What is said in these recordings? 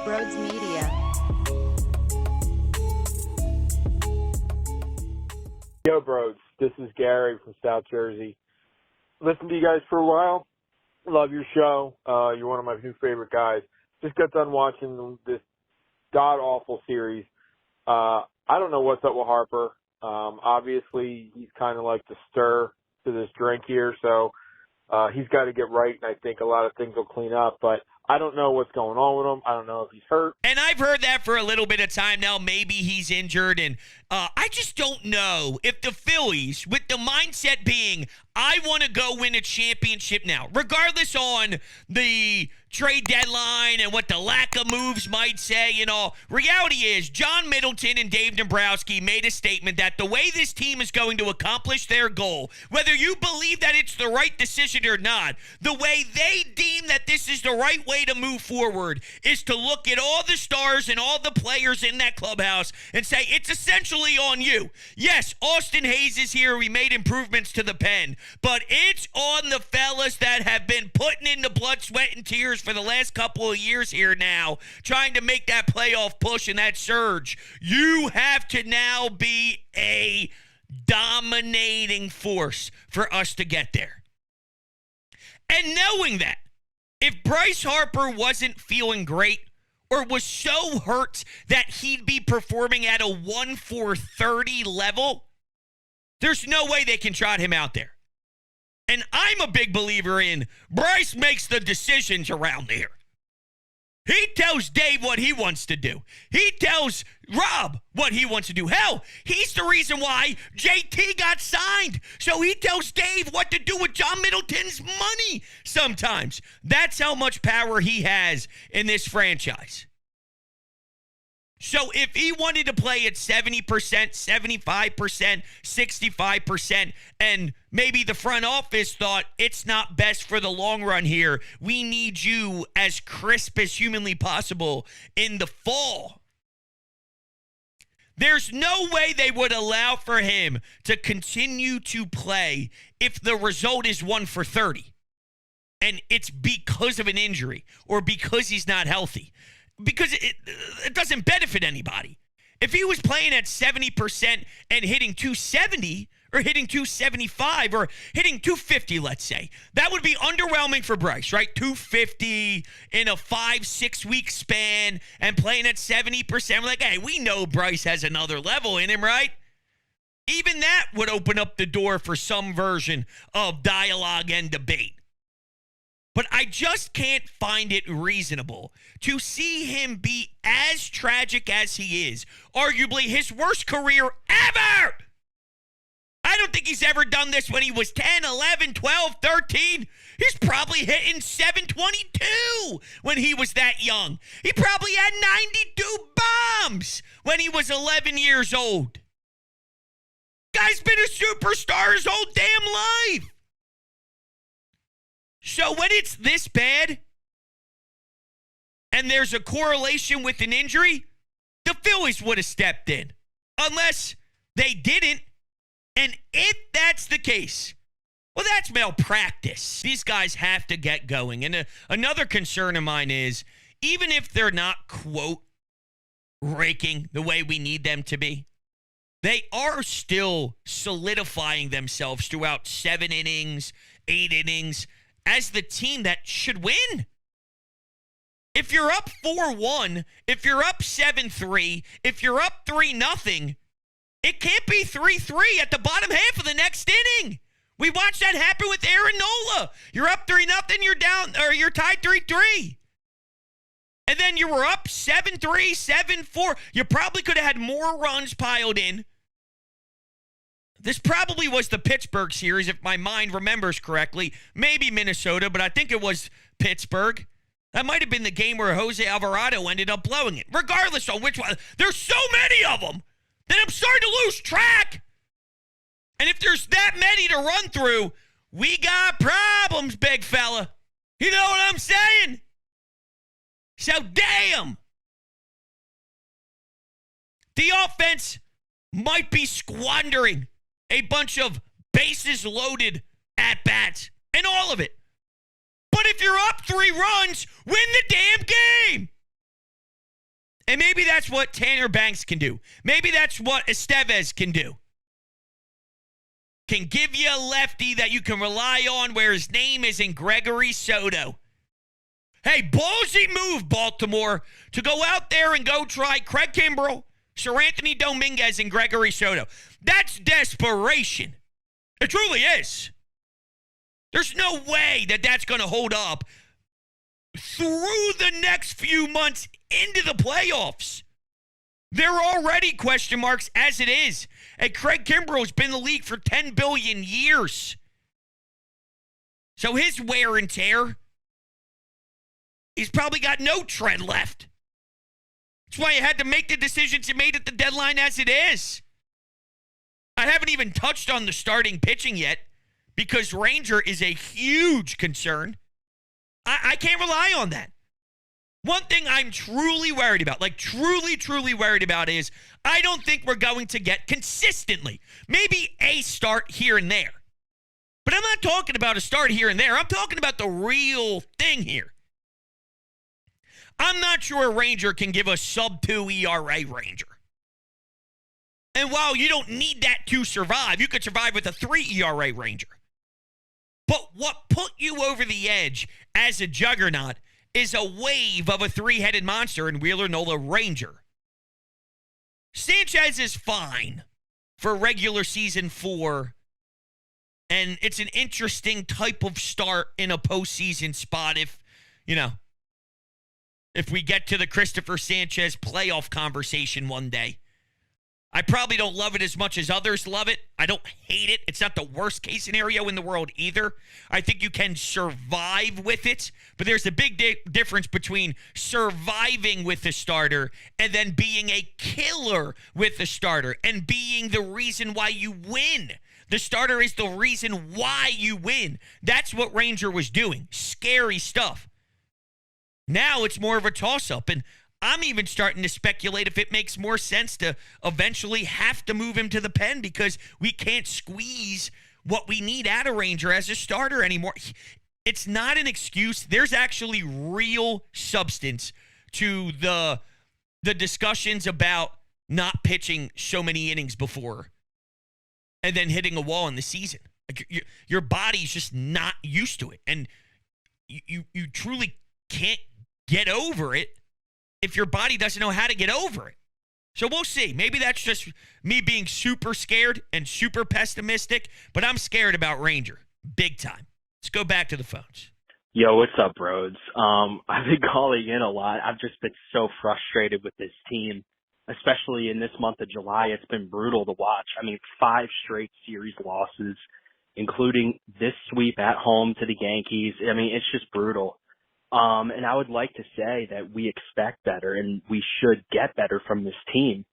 Brodes Media. Yo, Brodes. This is Gary from South Jersey. Listened to you guys for a while. Love your show. You're one of my new favorite guys. Just got done watching this god-awful series. I don't know what's up with Harper. Obviously, he's kind of like the stir to this drink here, so he's got to get right, and I think a lot of things will clean up. But I don't know what's going on with him. I don't know if he's hurt. And I've heard that for a little bit of time now. Maybe he's injured, and I just don't know if the Phillies, with the mindset being, I want to go win a championship now, regardless on the trade deadline and what the lack of moves might say and all. Reality is, John Middleton and Dave Dombrowski made a statement that the way this team is going to accomplish their goal, whether you believe that it's the right decision or not, the way they deem that this is the right way to move forward is to look at all the stars and all the players in that clubhouse and say, it's essentially on you. Yes, Austin Hayes is here. We made improvements to the pen, but it's on the fellas that have been putting in the blood, sweat, and tears for the last couple of years here now, trying to make that playoff push and that surge. You have to now be a dominating force for us to get there. And knowing that, if Bryce Harper wasn't feeling great or was so hurt that he'd be performing at a 1-for-30 level, there's no way they can trot him out there. And I'm a big believer in Bryce makes the decisions around here. He tells Dave what he wants to do. He tells Rob what he wants to do. Hell, he's the reason why JT got signed. So he tells Dave what to do with John Middleton's money sometimes. That's how much power he has in this franchise. So if he wanted to play at 70%, 75%, 65%, and maybe the front office thought it's not best for the long run here, we need you as crisp as humanly possible in the fall, there's no way they would allow for him to continue to play if the result is 1-for-30. And it's because of an injury or because he's not healthy. Because it doesn't benefit anybody. If he was playing at 70% and hitting 270 or hitting 275 or hitting 250, let's say, that would be underwhelming for Bryce, right? 250 in a 5-6 week span and playing at 70%. We're like, hey, we know Bryce has another level in him, right? Even that would open up the door for some version of dialogue and debate. But I just can't find it reasonable to see him be as tragic as he is. Arguably his worst career ever. I don't think he's ever done this when he was 10, 11, 12, 13. He's probably hitting 722 when he was that young. He probably had 92 bombs when he was 11 years old. Guy's been a superstar his whole damn life. So when it's this bad and there's a correlation with an injury, the Phillies would have stepped in. Unless they didn't. And if that's the case, well, that's malpractice. These guys have to get going. And another concern of mine is, even if they're not, quote, raking the way we need them to be, they are still solidifying themselves throughout 7 innings, 8 innings, as the team that should win. If you're up 4-1, if you're up 7-3, if you're up 3-0, it can't be 3-3 at the bottom half of the next inning. We watched that happen with Aaron Nola. You're up 3-0, you're down, or you're tied 3-3. And then you were up 7-3, 7-4. You probably could have had more runs piled in. This probably was the Pittsburgh series, if my mind remembers correctly. Maybe Minnesota, but I think it was Pittsburgh. That might have been the game where Jose Alvarado ended up blowing it. Regardless of which one. There's so many of them that I'm starting to lose track. And if there's that many to run through, we got problems, big fella. You know what I'm saying? So damn. The offense might be squandering a bunch of bases loaded at-bats and all of it. But if you're up 3 runs, win the damn game. And maybe that's what Tanner Banks can do. Maybe that's what Estevez can do. Can give you a lefty that you can rely on where his name isn't Gregory Soto. Hey, ballsy move, Baltimore, to go out there and go try Craig Kimbrell, Sir Anthony Dominguez, and Gregory Soto. That's desperation. It truly is. There's no way that that's going to hold up through the next few months into the playoffs. There are already question marks as it is. And Craig Kimbrell has been in the league for 10 billion years. So his wear and tear, he's probably got no tread left. That's why you had to make the decisions you made at the deadline as it is. I haven't even touched on the starting pitching yet because Ranger is a huge concern. I can't rely on that. One thing I'm truly worried about, like truly worried about is I don't think we're going to get consistently, maybe a start here and there. But I'm not talking about a start here and there. I'm talking about the real thing here. I'm not sure a Ranger can give a sub-2 ERA Ranger. And while you don't need that to survive, you could survive with a 3 ERA Ranger. But what put you over the edge as a juggernaut is a wave of a 3-headed monster in Wheeler Nola Ranger. Sanchez is fine for regular season 4, and it's an interesting type of start in a postseason spot if we get to the Christopher Sanchez playoff conversation one day. I probably don't love it as much as others love it. I don't hate it. It's not the worst case scenario in the world either. I think you can survive with it, but there's a big difference between surviving with the starter and then being a killer with the starter and being the reason why you win. The starter is the reason why you win. That's what Ranger was doing. Scary stuff. Now it's more of a toss-up, and I'm even starting to speculate if it makes more sense to eventually have to move him to the pen because we can't squeeze what we need out of Ranger as a starter anymore. It's not an excuse. There's actually real substance to the discussions about not pitching so many innings before and then hitting a wall in the season. Like your body's just not used to it, and you truly can't get over it if your body doesn't know how to get over it. So we'll see. Maybe that's just me being super scared and super pessimistic, but I'm scared about Ranger. Big time. Let's go back to the phones. Yo, what's up, Brodes? I've been calling in a lot. I've just been so frustrated with this team, especially in this month of July. It's been brutal to watch. I mean, 5 straight series losses, including this sweep at home to the Yankees. I mean, it's just brutal. And I would like to say that we expect better and we should get better from this team.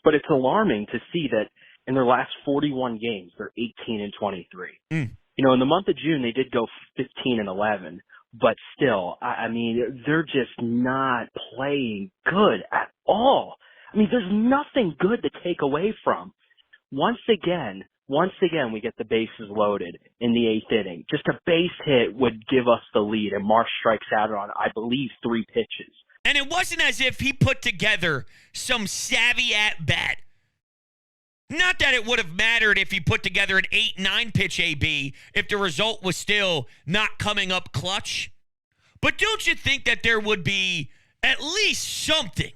But it's alarming to see that in their last 41 games, they're 18-23. You know, in the month of June, they did go 15-11, but still, I mean, they're just not playing good at all. I mean, there's nothing good to take away from. Once again, we get the bases loaded in the 8th inning. Just a base hit would give us the lead, and Marsh strikes out on, I believe, 3 pitches. And it wasn't as if he put together some savvy at-bat. Not that it would have mattered if he put together an 8-9 pitch AB if the result was still not coming up clutch. But don't you think that there would be at least something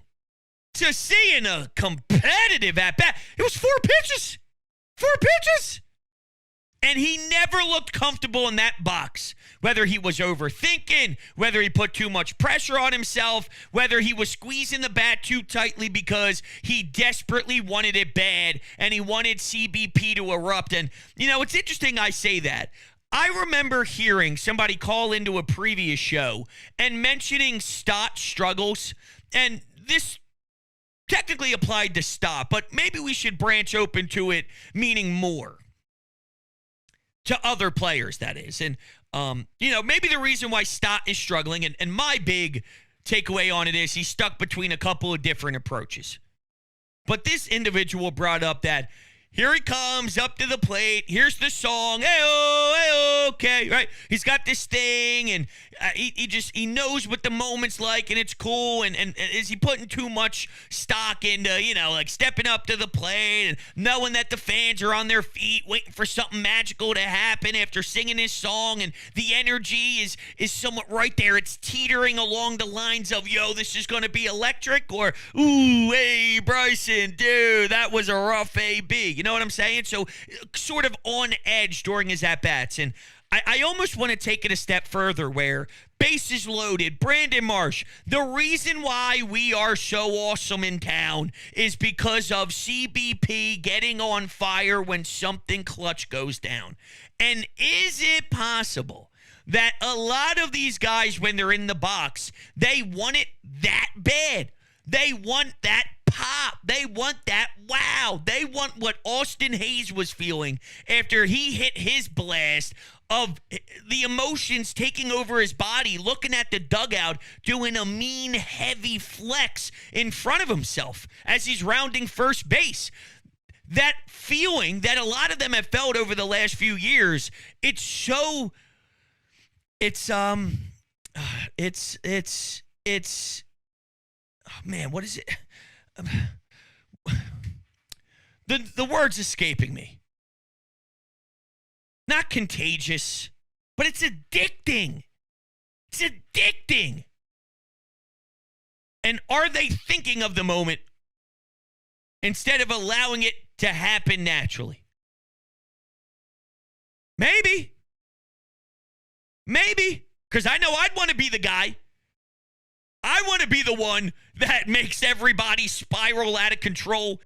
to see in a competitive at-bat? It was 4 pitches. 4 pitches. And he never looked comfortable in that box, whether he was overthinking, whether he put too much pressure on himself, whether he was squeezing the bat too tightly because he desperately wanted it bad and he wanted CBP to erupt. And, you know, it's interesting I say that. I remember hearing somebody call into a previous show and mentioning Stott's struggles, and this technically applied to Stott, but maybe we should branch open to it meaning more. To other players, that is. And, you know, maybe the reason why Stott is struggling, and my big takeaway on it is he's stuck between a couple of different approaches. But this individual brought up that Here he comes up to the plate. Here's the song. Hey-oh, okay, right? He's got this thing, and he knows what the moment's like, and it's cool. And is he putting too much stock into, like stepping up to the plate and knowing that the fans are on their feet waiting for something magical to happen after singing his song, and the energy is somewhat right there. It's teetering along the lines of, yo, this is going to be electric, or, ooh, hey, Bryson, dude, that was a rough AB. You know what I'm saying? So sort of on edge during his at-bats. And I almost want to take it a step further where bases loaded, Brandon Marsh, the reason why we are so awesome in town is because of CBP getting on fire when something clutch goes down. And is it possible that a lot of these guys, when they're in the box, they want it that bad? They want that pop. They want that wow. They want what Austin Hayes was feeling after he hit his blast, of the emotions taking over his body, looking at the dugout, doing a mean, heavy flex in front of himself as he's rounding first base. That feeling that a lot of them have felt over the last few years, oh man, what is it? The word's escaping me. Not contagious, but it's addicting. It's addicting. And are they thinking of the moment instead of allowing it to happen naturally? Maybe. Because I know I'd want to be the guy. I want to be the one that makes everybody spiral out of control.